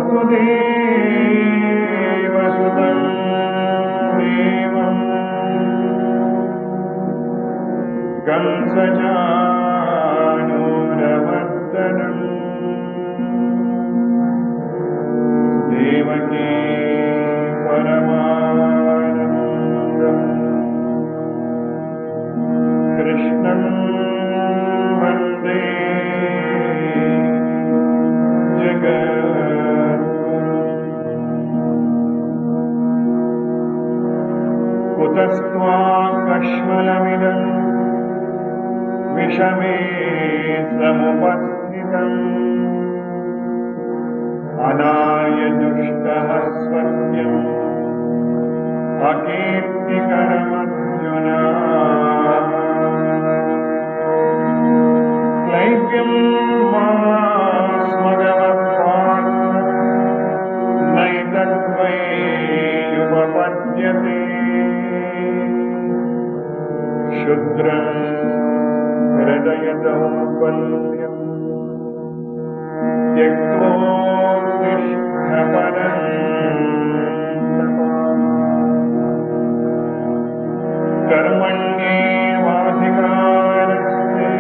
वसुदेवसुतं देवं कंसचाणूरमर्दनं देवकी परमानन्दं कृष्णं वन्दे कुतस्त्वाकश्मलमिदं विषमे समुपस्थितम् अनार्यदुष्टः स्वत्यम् अकीर्तिकरमर्जुन क्लैब्यं मास्मगमपार्थ नैतद्वैयुपपद्यते क्षुद्रं हृदयदौर्बल्यं त्यक्त्वोत्तिष्ठ परन्तप कर्मण्येवाधिकारस्ते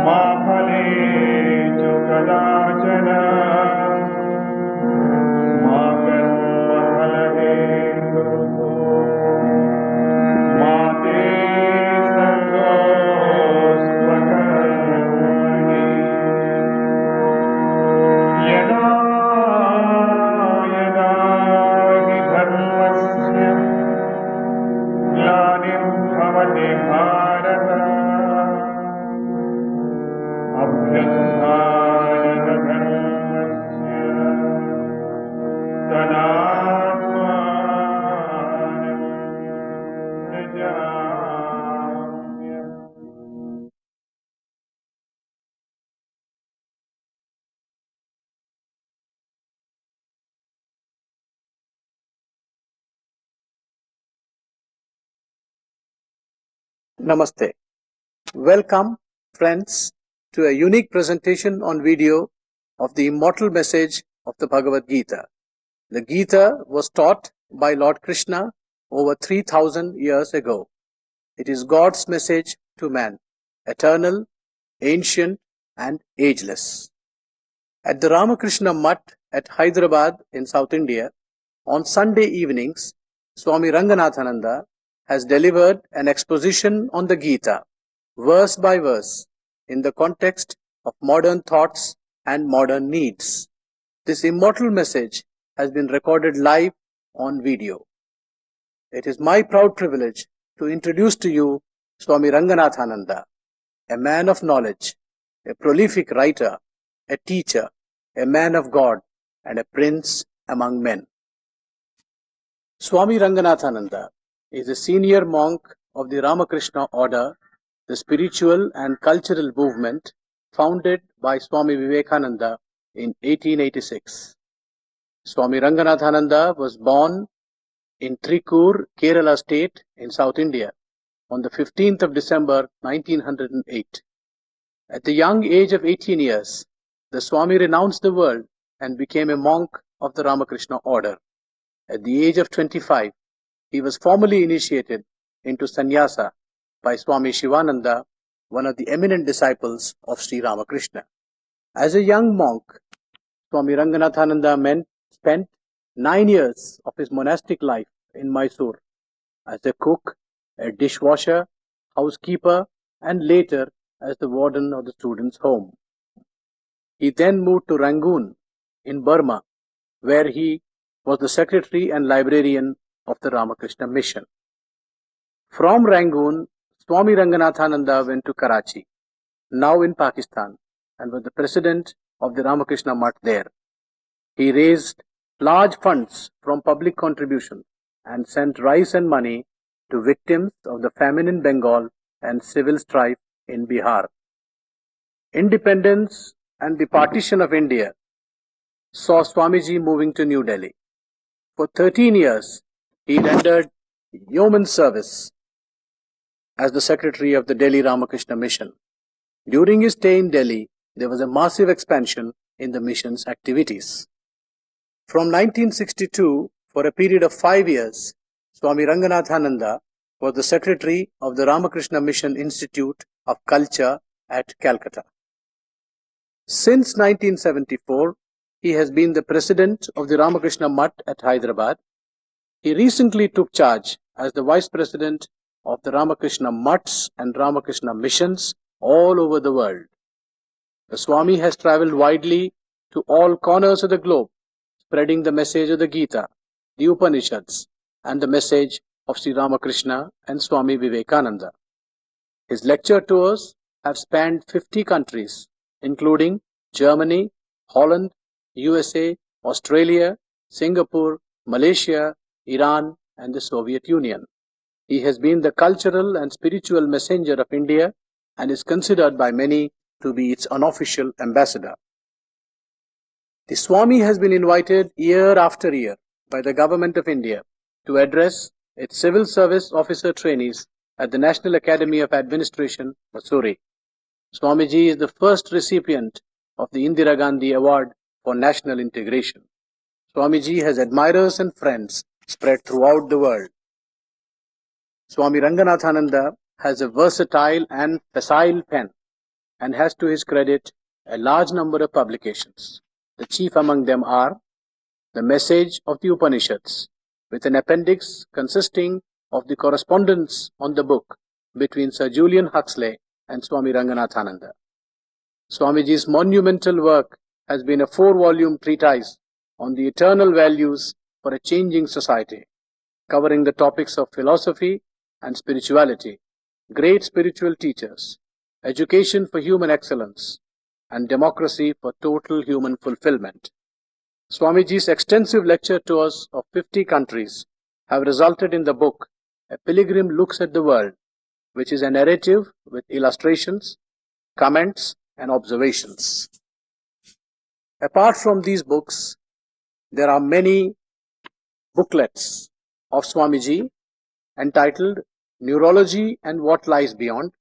मा फलेषु कदाचन मा कर्मफलहेतुर्भुः मा ते संगोऽस्त्वकर्मणि यदा यदा हि धर्मस्य ग्लानिर्भवति Bharat अभ्युत्थानधर्मस्य तदात्मानं सृजाम्यहम्. Namaste. Welcome, friends, to a unique presentation on video of the immortal message of the BhagavadGita. The Gita was taught by Lord Krishna over 3000 years ago. It is God's message to man, eternal, ancient, and ageless. At the Ramakrishna Mutt at Hyderabad in South India, on Sunday evenings, Swami Ranganathananda has delivered an exposition on the Gita, verse by verse, in the context of modern thoughts and modern needs. This immortal message has been recorded live on video. It is my proud privilege to introduce to you Swami Ranganathananda, a man of knowledge, a prolific writer, a teacher, a man of God, and a prince among men. Swami Ranganathananda is a senior monk of the Ramakrishna order, the spiritual and cultural movement founded by Swami Vivekananda in 1886. Swami Ranganathananda was born in Trikur, Kerala state in South India on the 15th of December 1908. At the young age of 18 years, the Swami renounced the world and became a monk of the Ramakrishna order. At the age of 25, he was formally initiated into sannyasa by Swami Shivananda, one of the eminent disciples of SriRamaKrishna. As a young monk, Swami Ranganathananda spent 9 years of his monastic life in Mysore as a cook, a dishwasher, housekeeper, and later as the warden of the students' home. He then moved to Rangoon in Burma, where he was the secretary and librarian of the Ramakrishna mission. From Rangoon, Swami Ranganathananda went to Karachi, now in Pakistan, and was the president of the Ramakrishna Mutt there. He raised large funds from public contributions and sent rice and money to victims of the famine in Bengal and civil strife in Bihar. Independence and the partition of India saw Swamiji moving to New Delhi. For 13 years, he rendered yeoman service as the secretary of the Delhi Ramakrishna Mission. During his stay in Delhi, there was a massive expansion in the mission's activities. From 1962, for a period of 5 years, Swami Ranganathananda was the secretary of the Ramakrishna Mission Institute of Culture at Calcutta. Since 1974, he has been the president of the Ramakrishna Mutt at Hyderabad. He recently took charge as the vice president of the Ramakrishna Mutts and Ramakrishna Missions all over the world. The Swami has travelled widely to all corners of the globe, spreading the message of the Gita, the Upanishads, and the message of SriRamaKrishna and Swami Vivekananda. His lecture tours have spanned 50 countries, including Germany, Holland, USA, Australia, Singapore, Malaysia, Iran, and the Soviet Union. He has been the cultural and spiritual messenger of India and is considered by many to be its unofficial ambassador. The Swami has been invited year after year by the Government of India to address its civil service officer trainees at the National Academy of Administration, Mussoorie. Swamiji is the first recipient of the Indira Gandhi Award for National Integration. Swamiji has admirers and friends spread throughout the world. Swami Ranganathananda has a versatile and facile pen and has to his credit a large number of publications. The chief among them are The Message of the Upanishads, with an appendix consisting of the correspondence on the book between Sir Julian Huxley and Swami Ranganathananda. Swamiji's monumental work has been a 4-volume treatise on the eternal values for a changing society, covering the topics of philosophy and spirituality, great spiritual teachers, education for human excellence, and democracy for total human fulfillment. Swamiji's extensive lecture tours of 50 countries have resulted in the book A Pilgrim Looks at the World, which is a narrative with illustrations, comments, and observations. Apart from these books, there are many booklets of Swamiji entitled Neurology and What Lies Beyond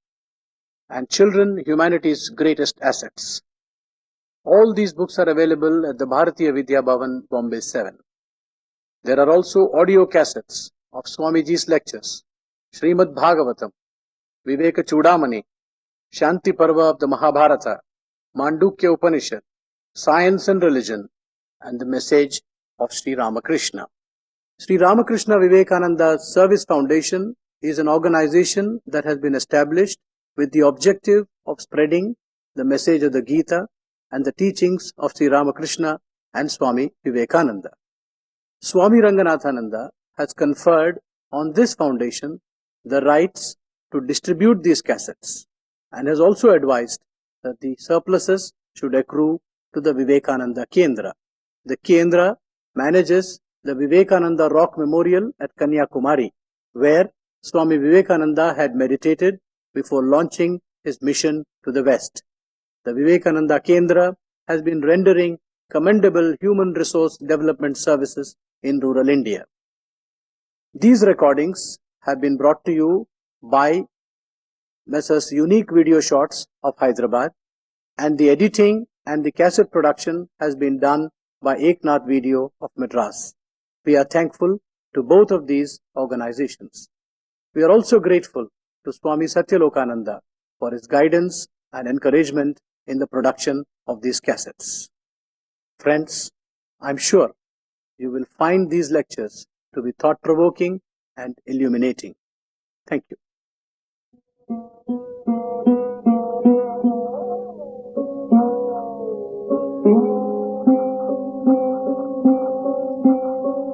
and Children, Humanity's Greatest Assets. All these books are available at the Bharatiya Vidya Bhavan, Bombay 7. There are also audio cassettes of Swamiji's lectures, Srimad Bhagavatam, Viveka Chudamani, Shanti Parva of the Mahabharata, Mandukya Upanishad, Science and Religion, and the message of SriRamaKrishna. SriRamaKrishna Vivekananda Service Foundation is an organization that has been established with the objective of spreading the message of the Gita and the teachings of SriRamaKrishna and Swami Vivekananda. Swami Ranganathananda has conferred on this foundation the rights to distribute these cassettes and has also advised that the surpluses should accrue to the Vivekananda Kendra. The Kendra manages the Vivekananda Rock Memorial at Kanyakumari, where Swami Vivekananda had meditated before launching his mission to the West. The Vivekananda Kendra has been rendering commendable human resource development services in rural India. These recordings have been brought to you by Messrs. Unique Video Shots of Hyderabad, and the editing and the cassette production has been done by Eknath Video of Madras. We are thankful to both of these organizations. We are also grateful to Swami Satyalokananda for his guidance and encouragement in the production of these cassettes. Friends, I am sure you will find these lectures to be thought-provoking and illuminating. Thank you.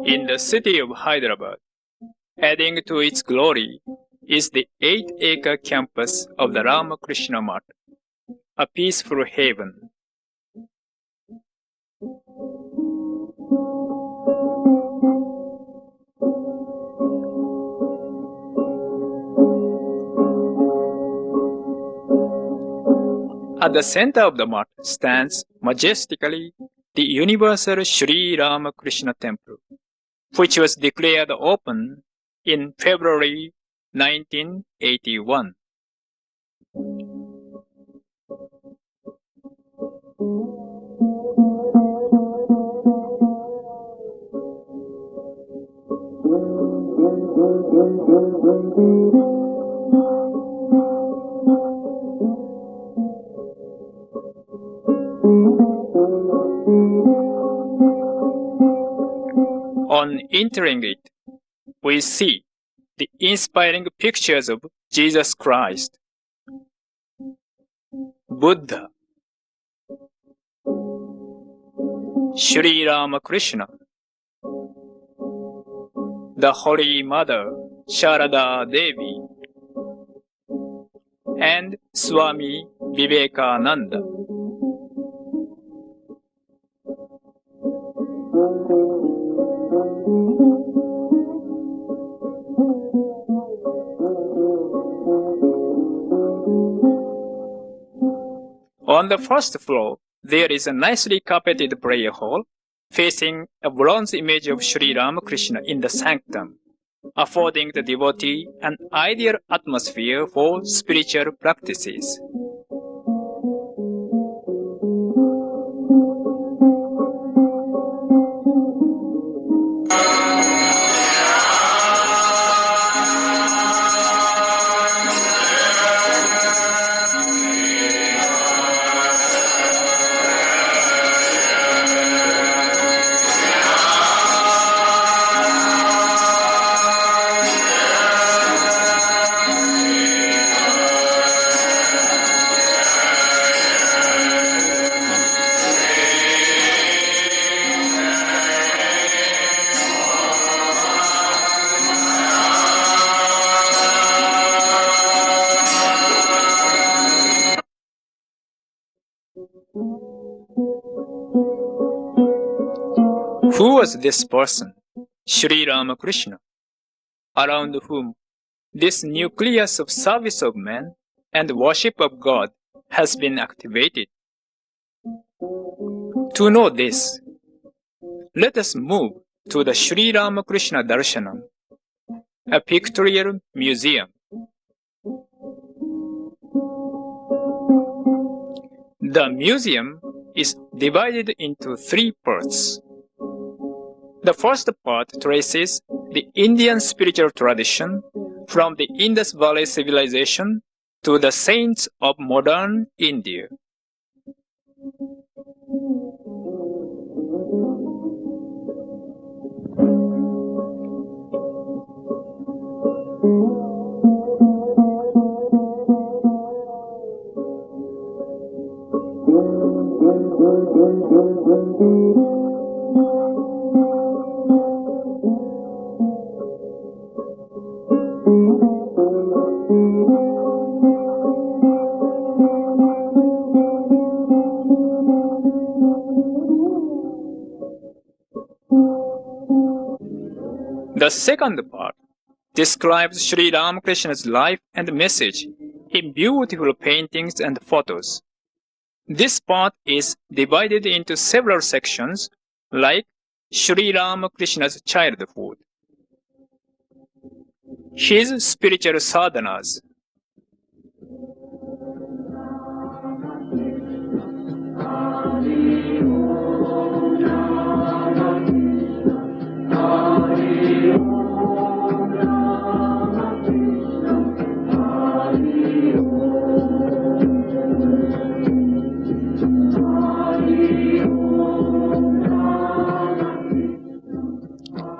In the city of Hyderabad, adding to its glory is the 8-acre campus of the Ramakrishna Mutt, a peaceful haven. At the center of the mutt stands majestically the universal SriRamaKrishna temple, which was declared open in February 1981. On entering it, we see the inspiring pictures of Jesus Christ, Buddha, SriRamaKrishna, the Holy Mother Sharada Devi, and Swami Vivekananda. On the first floor, there is a nicely carpeted prayer hall facing a bronze image of Sri Ramakrishna in the sanctum, affording the devotee an ideal atmosphere for spiritual practices. Who was this person, Sri Ramakrishna, around whom this nucleus of service of man and worship of God has been activated? To know this, let us move to the Sri Ramakrishna Darshanam, a pictorial museum. The museum is divided into three parts. The first part traces the Indian spiritual tradition from the Indus Valley civilization to the saints of modern India. The second part describes Sri Ramakrishna's life and message in beautiful paintings and photos. This part is divided into several sections like Sri Ramakrishna's childhood, his spiritual sadhanas,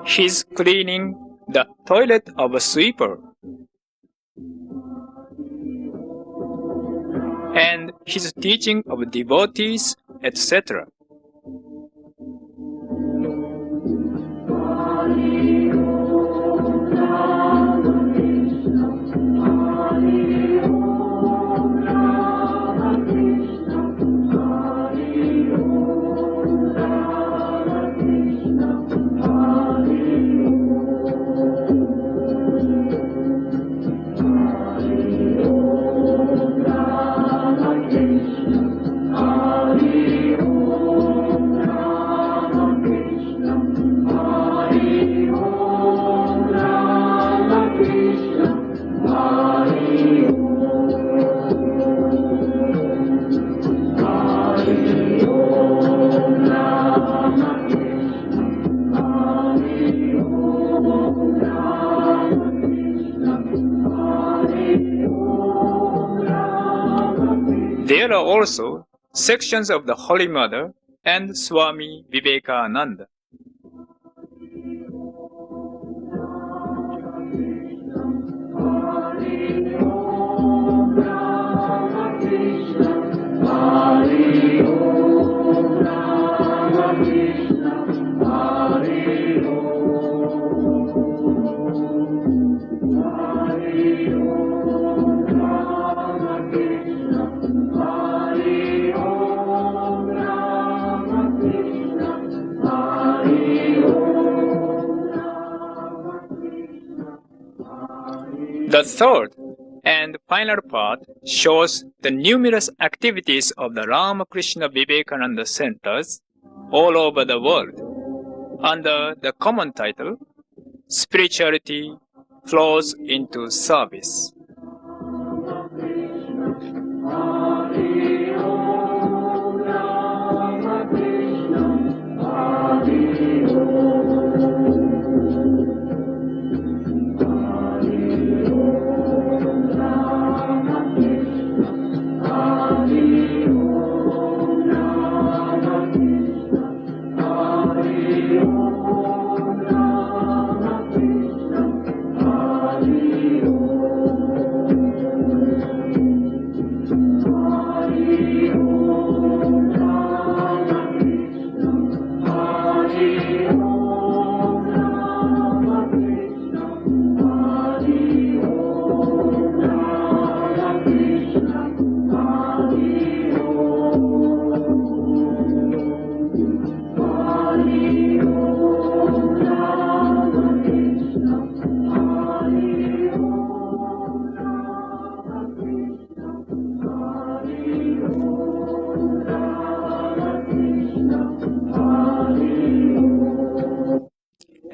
his cleaning the toilet of a sweeper, and his teaching of devotees, etc. There are also sections of the Holy Mother and Swami Vivekananda. The third and final part shows the numerous activities of the Ramakrishna Vivekananda centers all over the world under the common title Spirituality Flows into Service.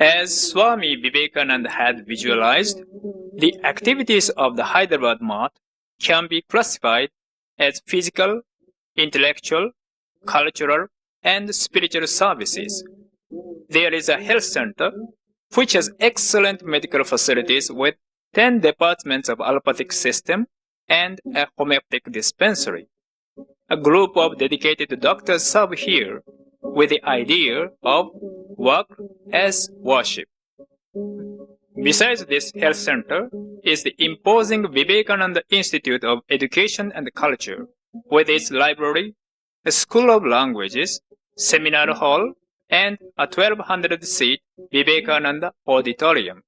As Swami Vivekananda had visualized, the activities of the Hyderabad Math can be classified as physical, intellectual, cultural, and spiritual services. There is a health center which has excellent medical facilities with 10 departments of allopathic system and a homeopathic dispensary. A group of dedicated doctors serve here with the idea of work as worship. Besides this health center is the imposing Vivekananda Institute of Education and Culture with its library, a school of languages, seminar hall, and a 1200-seat Vivekananda auditorium.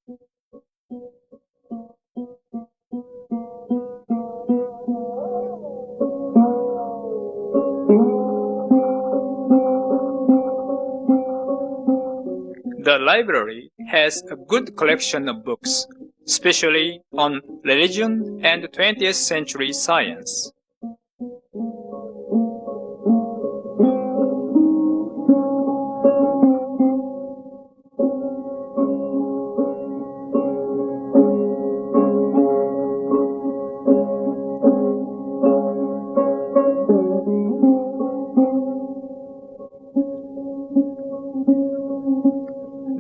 The library has a good collection of books, especially on religion and 20th century science.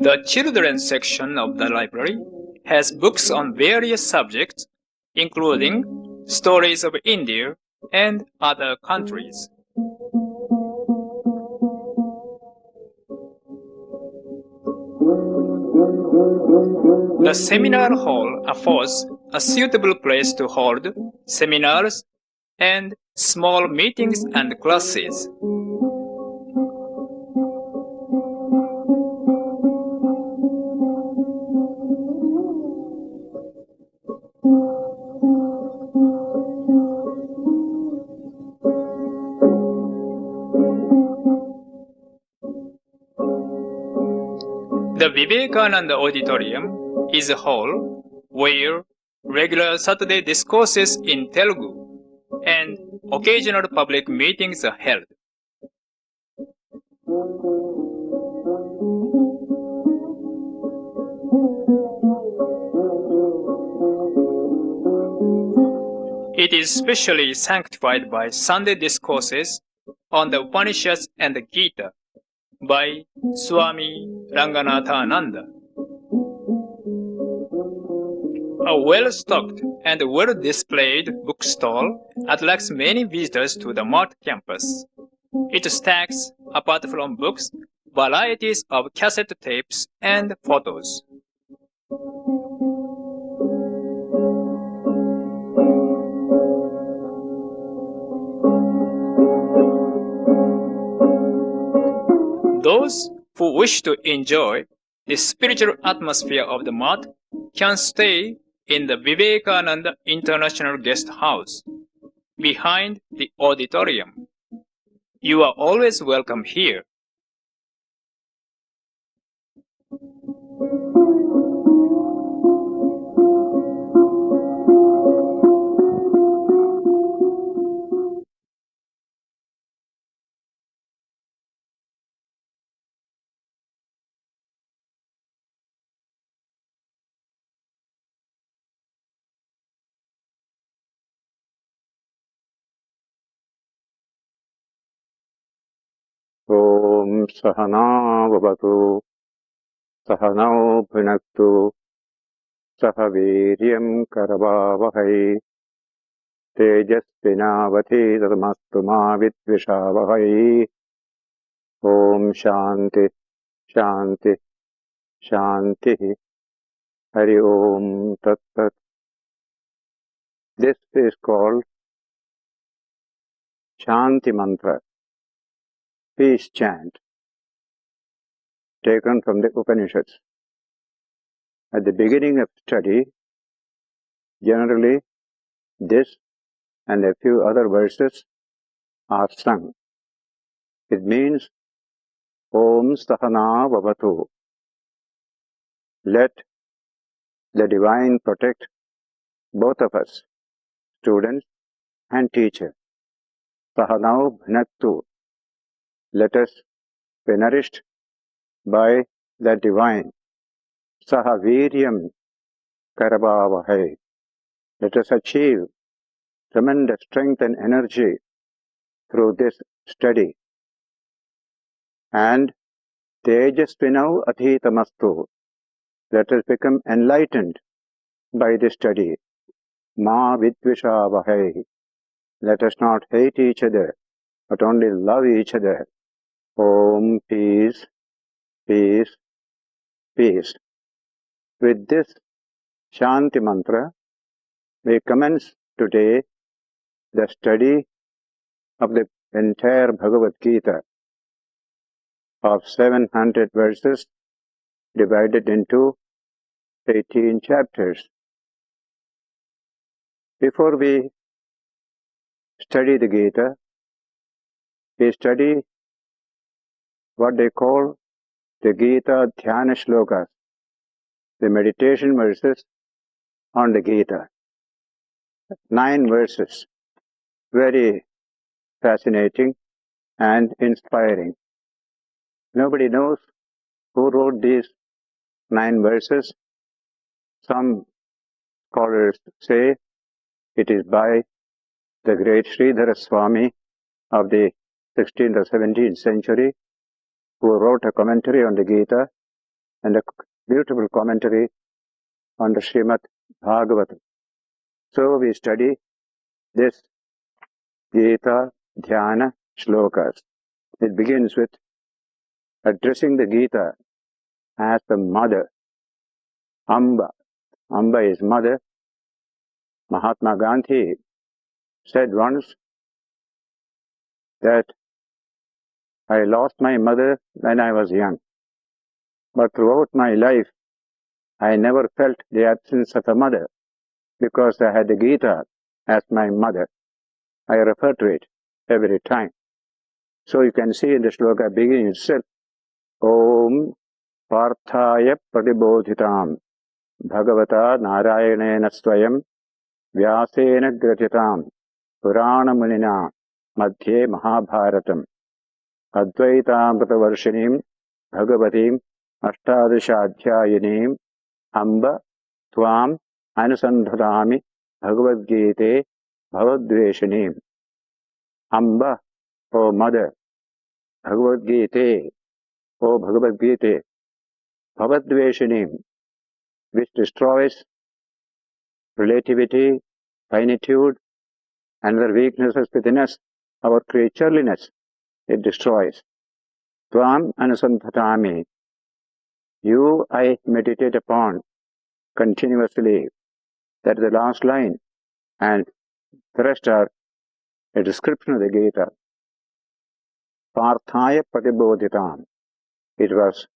The children's section of the library has books on various subjects, including stories of India and other countries. The seminar hall affords a suitable place to hold seminars and small meetings and classes. The Vivekananda Auditorium is a hall where regular Saturday discourses in Telugu and occasional public meetings are held. It is specially sanctified by Sunday discourses on the Upanishads and the Gita by Swami Ranganathananda. A well-stocked and well-displayed bookstall attracts many visitors to the Mart campus. It stacks, apart from books, varieties of cassette tapes and photos. Those who wish to enjoy the spiritual atmosphere of the Mart can stay in the Vivekananda International Guest House behind the auditorium. You are always welcome here. ॐ सहना भवतु सहनौ भुनक्तु सह वीर्यं करवावहै तेजस्विनावधीतमस्तु मा विद्विषावहै ॐ शान्ति शान्ति शान्तिः हरि ओम तत्सत्. This is called Shanti Mantra, peace chant, taken from the Upanishads. At the beginning of study, generally this and a few other verses are sung. It means Om Sahana Vavatu. Let the Divine protect both of us, students and teacher. Sahanau Bhnaktu. Let us be nourished by the Divine. Sahaviryam Karabhavahai. Let us achieve tremendous strength and energy through this study. And Tejasvinau Adhitamastu. Let us become enlightened by this study. Ma Vidvishavahai. Let us not hate each other, but only love each other. Om peace, peace, peace. With this Shanti Mantra, we commence today the study of the entire BhagavadGita of 700 verses divided into 18 chapters. Before we study the Gita, we study what they call the Gita Dhyana Shlokas, the meditation verses on the Gita. 9 verses, very fascinating and inspiring. Nobody knows who wrote these 9 verses. Some scholars say it is by the great Sridhara Swami of the 16th or 17th century, who wrote a commentary on the Gita and a beautiful commentary on the Srimad Bhagavatam. So we study this Gita Dhyana Shlokas. It begins with addressing the Gita as the mother, Amba. Amba is mother. Mahatma Gandhi said once that I lost my mother when I was young, but throughout my life I never felt the absence of a mother because I had the Gita as my mother. I refer to it every time. So you can see in the shloka beginning itself, Om Parthaya Pratibodhitam Bhagavata Narayanena Swayam Vyasena Gratitam Purana Munina Madhye Mahabharatam Advaitamrita Varshinim Bhagavatim Ashtadashadhyayinim Amba Tvam Anusandhadami Bhagavad-gite Bhavadveshinim. Amba, O Mother, Bhagavad-gite, O Bhagavad-gite, Bhavadveshinim, which destroys relativity, finitude, and other weaknesses within us, our creatureliness, it destroys. Tvam anusandhatami. You I meditate upon continuously. That is the last line. And the rest are a description of the Gita. Parthaya pratibodhitam. It was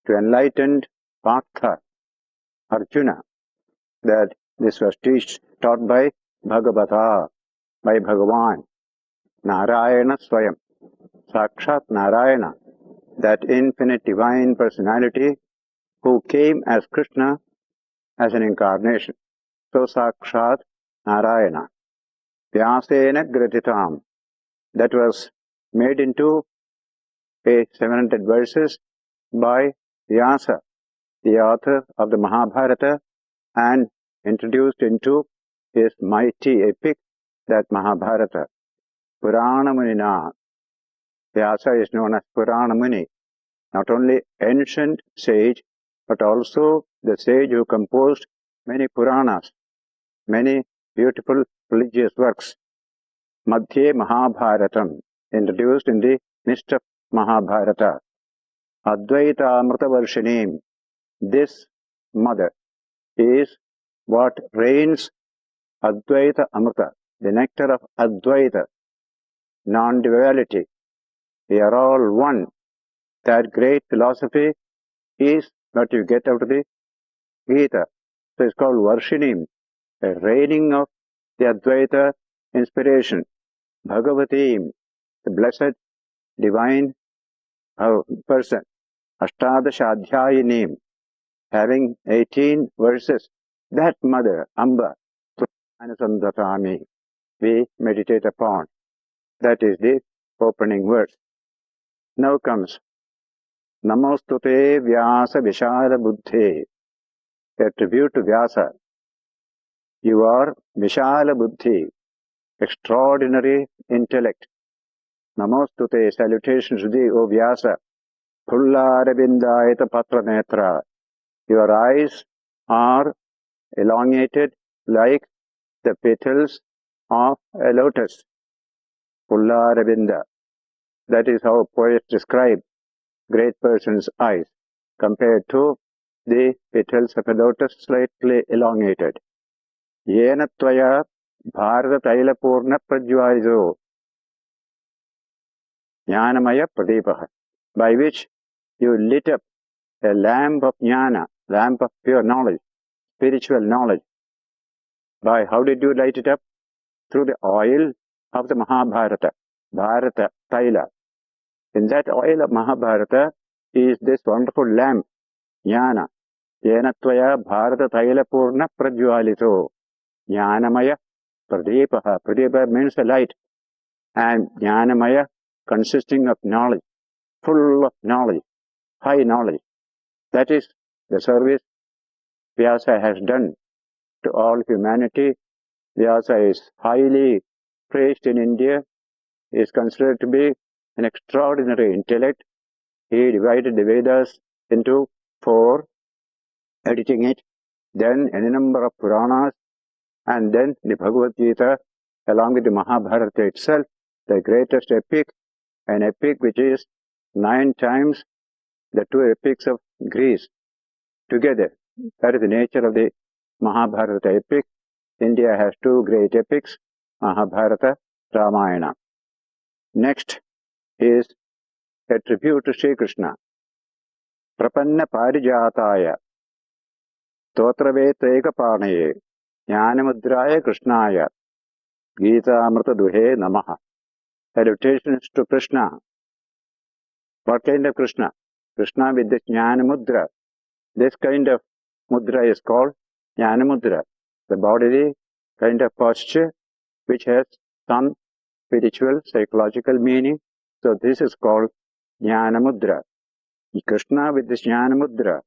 to enlightened Partha, Arjuna, that this was taught by Bhagavata, by Bhagavan, Narayana Swayam, Sakshat Narayana, that infinite divine personality who came as Krishna as an incarnation. So Sakshat Narayana, Vyasena Gratitam, that was made into a 700 verses by Vyasa, the author of the Mahabharata, and introduced into his mighty epic, that Mahabharata. Purana Munina. Vyasa is known as Purana Muni, not only ancient sage, but also the sage who composed many Puranas, many beautiful religious works. Madhye Mahabharatam, introduced in the midst of Mahabharata. Advaita Amrita Varshinim, this mother is what reigns Advaita Amrita, the nectar of Advaita, non-duality. We are all one. That great philosophy is what you get out of the Gita. So it's called Varshinim, a raining of the Advaita inspiration. Bhagavatim, the blessed divine person. Ashtadashadhyayinim, having 18 verses. That mother, Amba, Anusandhatami, we meditate upon. That is the opening verse. Now comes Namostute Vyasa Vishada Buddhe, a tribute to Vyasa. You are Vishala Buddhi, extraordinary intellect. Namostute, salutations to thee, O Vyasa. Pullarabindayata Patranetra. Your eyes are elongated like the petals of a lotus. Pullarabinda. That is how poets describe great person's eyes, compared to the petals of a lotus, slightly elongated. Yena tvaya bharata taila purna prajvalizo jnanamaya pradeepaha, by which you lit up a lamp of jnana, lamp of pure knowledge, spiritual knowledge. By how did you light it up? Through the oil of the Mahabharata, Bharata Taila. In that oil of Mahabharata is this wonderful lamp, jnana. Yena tvaya bharata taila purna prajvalito jnanamaya pradeepaha. Pradeepa means a light, and jnanamaya consisting of knowledge, full of knowledge, high knowledge. That is the service Vyasa has done to all humanity. Vyasa is highly praised in India. He is considered to be an extraordinary intellect. He divided the Vedas into 4, editing it, then any number of Puranas, and then the BhagavadGita, along with the Mahabharata itself, the greatest epic, an epic which is 9 times the 2 epics of Greece together. That is the nature of the Mahabharata epic. India has 2 great epics, Mahabharata, Ramayana. Next is a tribute to Sri Krishna. Prapanna Parijataya, Stotravetekaparnaye, Jnanamudraya Krishnaya, Gita Amrita Duhe Namaha. Salutations to Krishna. What kind of Krishna? Krishna with the Jnanamudra. This kind of mudra is called Jnanamudra, the bodily kind of posture which has some spiritual, psychological meaning. So this is called Jnanamudra. Krishna with this Jnanamudra,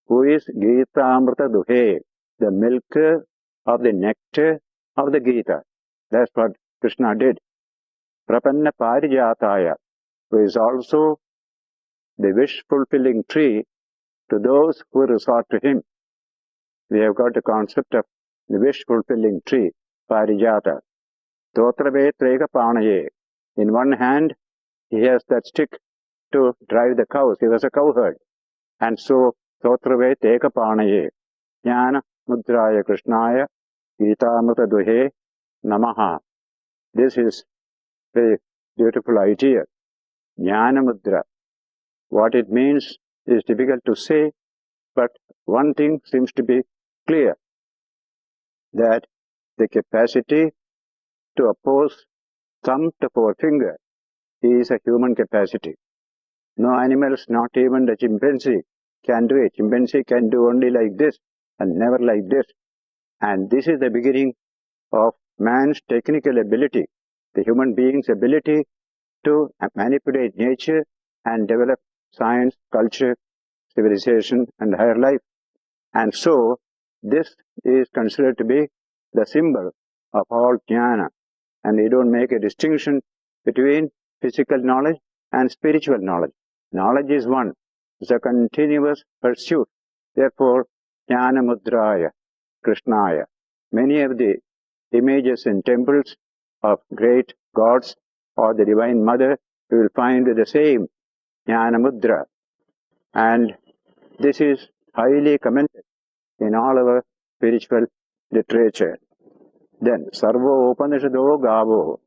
who is Gita Amrita Duhe, the milk of the nectar of the Gita. That's what Krishna did. Prapanna Parijataya, who is also the wish-fulfilling tree to those who resort to him. We have got the concept of the wish-fulfilling tree, Parijata. Totrave Treka Panaye. In one hand, he has that stick to drive the cows. He was a cowherd. And so, Totrave Teka Panaye. Jnana Mudraya Krishnaya. Gita Amrita Duhe Namaha. This is a very beautiful idea. Jnana Mudra. What it means is difficult to say, but one thing seems to be clear, that the capacity to oppose thumb to forefinger is a human capacity. No animals, not even the chimpanzee, can do it. Chimpanzee can do only like this and never like this. And this is the beginning of man's technical ability, the human being's ability to manipulate nature and develop science, culture, civilization, and higher life. And so, this is considered to be the symbol of all jnana. And we don't make a distinction between physical knowledge and spiritual knowledge. Knowledge is one. It's a continuous pursuit. Therefore, jnana mudraya, krishnaya. Many of the images in temples of great gods or the Divine Mother, you will find the same jnana mudra. And this is highly commended in all our spiritual literature. Then, Sarvo Upanishado Gavo,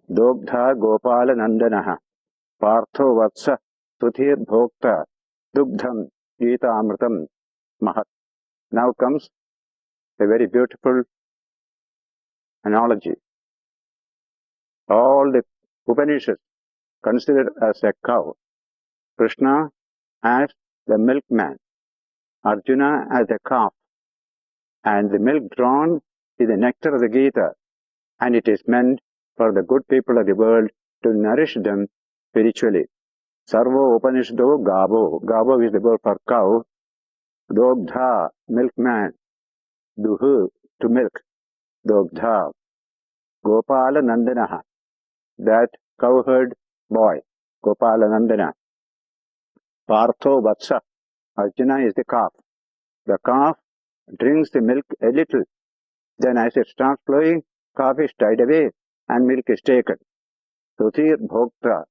Dogdha Gopala Nandanaha, Partho Vatsa, Suthir Bhokta, Dugdham, Gita Amritam, Mahat. Now comes a very beautiful analogy. All the Upanishads considered as a cow, Krishna as the milkman, Arjuna as a calf, and the milk drawn is the nectar of the Gita, and it is meant for the good people of the world to nourish them spiritually. Sarvo Upanishado Gavo. Gavo is the word for cow. Dogdha, milkman. Duhu, to milk. Dogdha. Gopala Nandanaha, that cowherd boy. Gopala Nandana. Partho Vatsa. Arjuna is the calf. The calf drinks the milk a little. Then as it starts flowing, calf is tied away and milk is taken. Suthir Bhokta,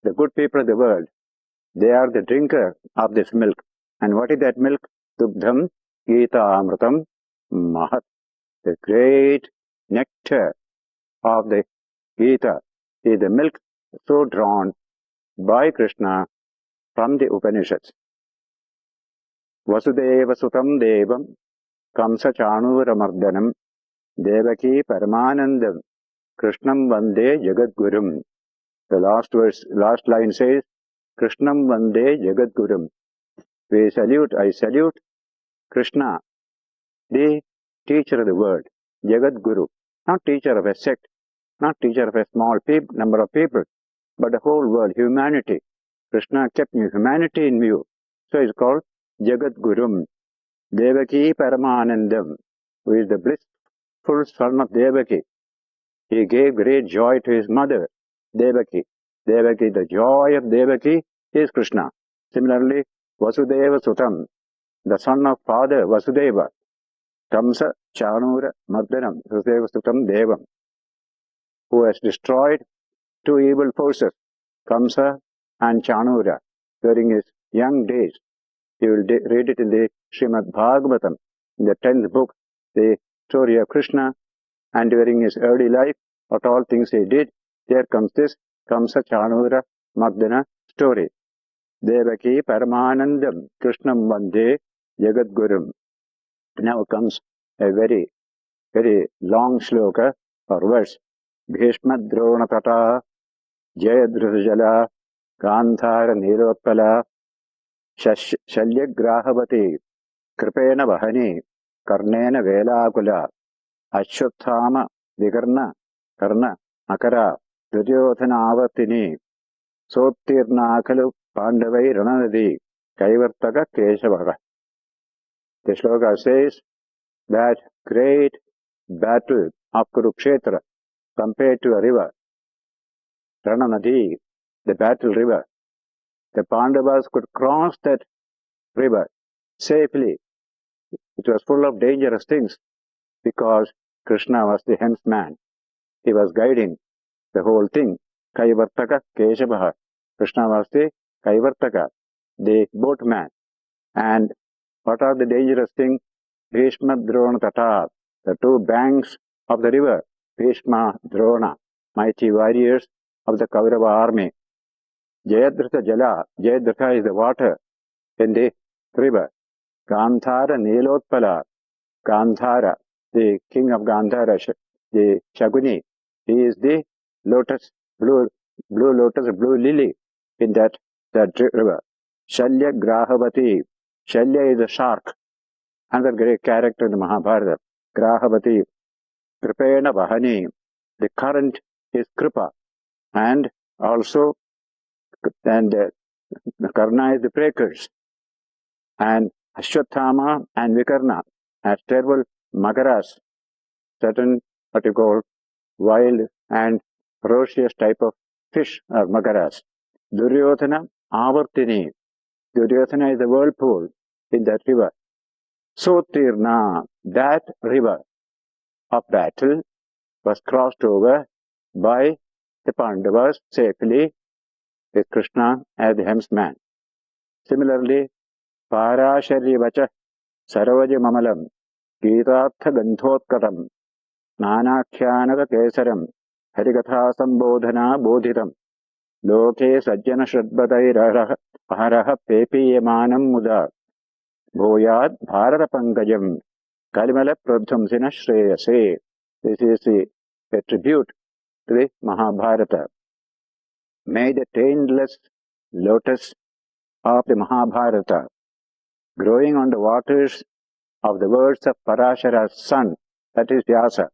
the good people of the world, they are the drinker of this milk. And what is that milk? Dugdham Gita Amritam Mahat, the great nectar of the Gita is the milk so drawn by Krishna from the Upanishads. Vasudeva Sutam Devam Kamsa Chanuramardanam Devaki Paramanandam Krishnam Vande Jagadgurum. The last line says, Krishnam Vande Jagadgurum. I salute Krishna, the teacher of the world, Jagadguru, not teacher of a sect, not teacher of a small number of people, but the whole world, humanity. Krishna kept humanity in view. So it's called Jagadgurum. Devaki Paramanandam, who is the blissful son of Devaki. He gave great joy to his mother, Devaki. Devaki, the joy of Devaki is Krishna. Similarly, Vasudeva Sutam, the son of father Vasudeva. Kamsa Chanura Mardanam, Vasudeva Sutam Devam, who has destroyed two evil forces, Kamsa and Chanura, during his young days. You will read it in the Srimad BhagavadGita, in the 10th book, the story of Krishna, and during his early life, what all things he did, there comes this Kamsa Chanura Mardana story. Devaki Paramanandam Krishnam Vande Jagadgurum. Now comes a very, very long shloka or verse. Bhishma Drona Tata Jayadrusjala Gandhara Nilotpala Shalyagrahavati Kripena Vahani Karnena Velakula Ashwathama Vigarna Karna Akara Duryodhana Avatini Sottirnakalu Pandavai Rananadi Kaivartaka Kesavaga. The shloka says that great battle of Kurukshetra compared to a river, Rananadi, the battle river. The Pandavas could cross that river safely. It was full of dangerous things. because Krishna was the helmsman. He was guiding the whole thing. Kaivartaka Kesavaha. Krishna was the Kaivartaka, the boatman. And what are the dangerous things? Bhishma Drona Tata, the two banks of the river. Bhishma Drona, mighty warriors of the Kaurava army. Jayadratha Jala, Jayadratha is the water in the river. Gandhara Nilotpala, Gandhara, the king of Gandhara, the Shaguni, he is the lotus, blue lotus, blue lily in that river. Shalya Grahavati, Shalya is a shark, another great character in the Mahabharata. Grahavati, Kripena Vahani, the current is Kripa, and also, Karna is the breakers, and Ashwathama and Vikarna as terrible Magaras, certain what you call wild and ferocious type of fish or Magaras. Duryodhana Avartini. Duryodhana is the whirlpool in that river. Sotirna, that river of battle was crossed over by the Pandavas safely with Krishna as the helmsman. Similarly, Parasharivacha Saravaja Mamalam Gita Gandhotkatam Nanakyanaka Kesaram Harikatha Sambodhana Bodhitam Loke Sajjana Shradbadairah Aharaha Pepiyamanam Muda Bhoyad Bharata Pankajam Kalimala Prabdhamsina Shreyase. This is a tribute to the Mahabharata. May the taintless lotus of the Mahabharata, growing on the waters of the words of Parashara's son, that is Vyasa,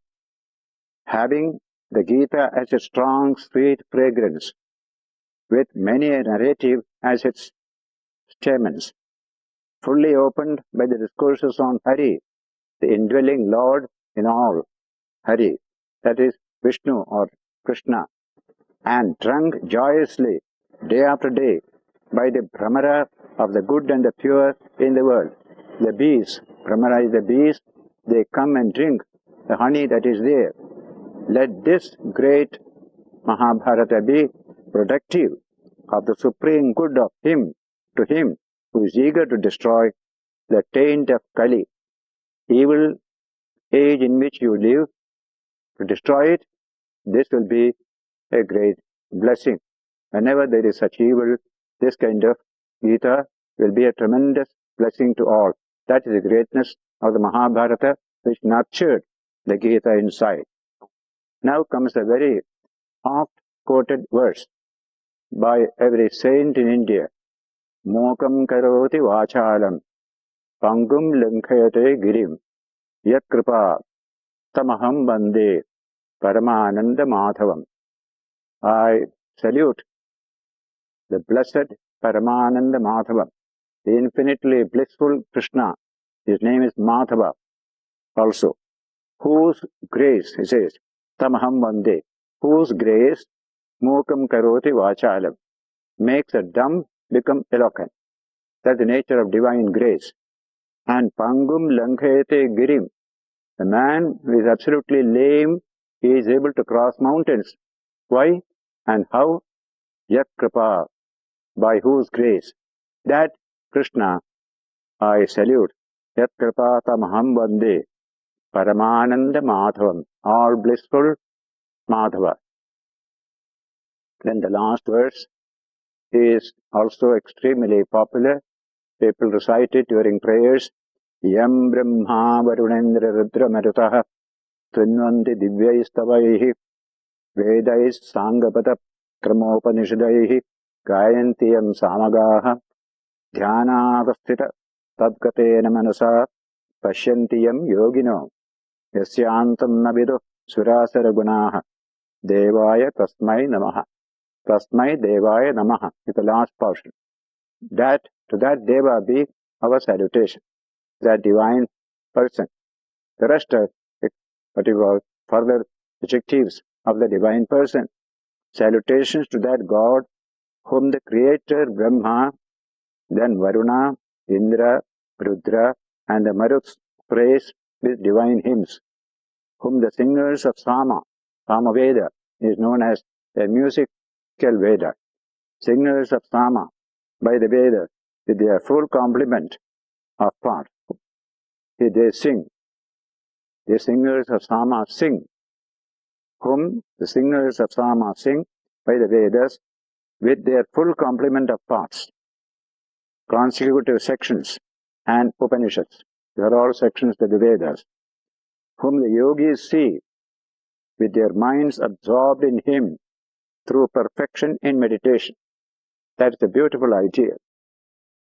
having the Gita as a strong, sweet fragrance, with many a narrative as its stamens, fully opened by the discourses on Hari, the indwelling Lord in all, Hari, that is Vishnu or Krishna, and drunk joyously day after day by the Brahmara of the good and the pure in the world. The bees, Brahmara is the bees, they come and drink the honey that is there. Let this great Mahabharata be productive of the supreme good of him, to him who is eager to destroy the taint of Kali, evil age in which you live. To destroy it, this will be a great blessing. Whenever there is such evil, this kind of Gita will be a tremendous blessing to all. That is the greatness of the Mahabharata, which nurtured the Gita inside. Now comes a very oft-quoted verse by every saint in India. Mokam karoti vachalam, pangum lankhayate girim, yat kripa tamaham bande paramananda madhavam. I salute the blessed Paramananda Madhava, the infinitely blissful Krishna. His name is Madhava also, whose grace, he says, Tamaham Vande, whose grace, Mukam Karoti Vachalam, makes the dumb become eloquent. That's the nature of divine grace. And Pangum Lankhayate Girim, the man who is absolutely lame, he is able to cross mountains. Why and how? Yak Kripa, by whose grace? That Krishna I salute. Yat Kripa Tamaham Vande Paramananda Madhavam, all blissful Madhava. Then the last verse is also extremely popular. People recite it during prayers. Yam Brahma Varunendra Rudra Marutaha Tunvanti Divyaistavaihi Vedais Sangapata Kramopanishadaihi Gayantiyam Samagaha Dhyanavasthita Tadgatena Manasa Pashyantiyam Yogino Yasyantam Navidu Surasara Gunaha Devaya Tasmai Namaha. Tasmai Devaya Namaha is the last portion. That to that Deva be our salutation, that divine person. The rest are what you call further adjectives of the divine person. Salutations to that God whom the Creator Brahma, then Varuna, Indra, Rudra, and the Maruts praise with divine hymns. whom the singers of Samaveda is known as a musical Veda. Singers of Sama by the Vedas with their full complement of parts. They sing. The singers of Sama sing, whom the singers of Sama sing by the Vedas with their full complement of parts, consecutive sections and Upanishads. They are all sections of the Vedas, whom the yogis see with their minds absorbed in Him through perfection in meditation. That's the beautiful idea.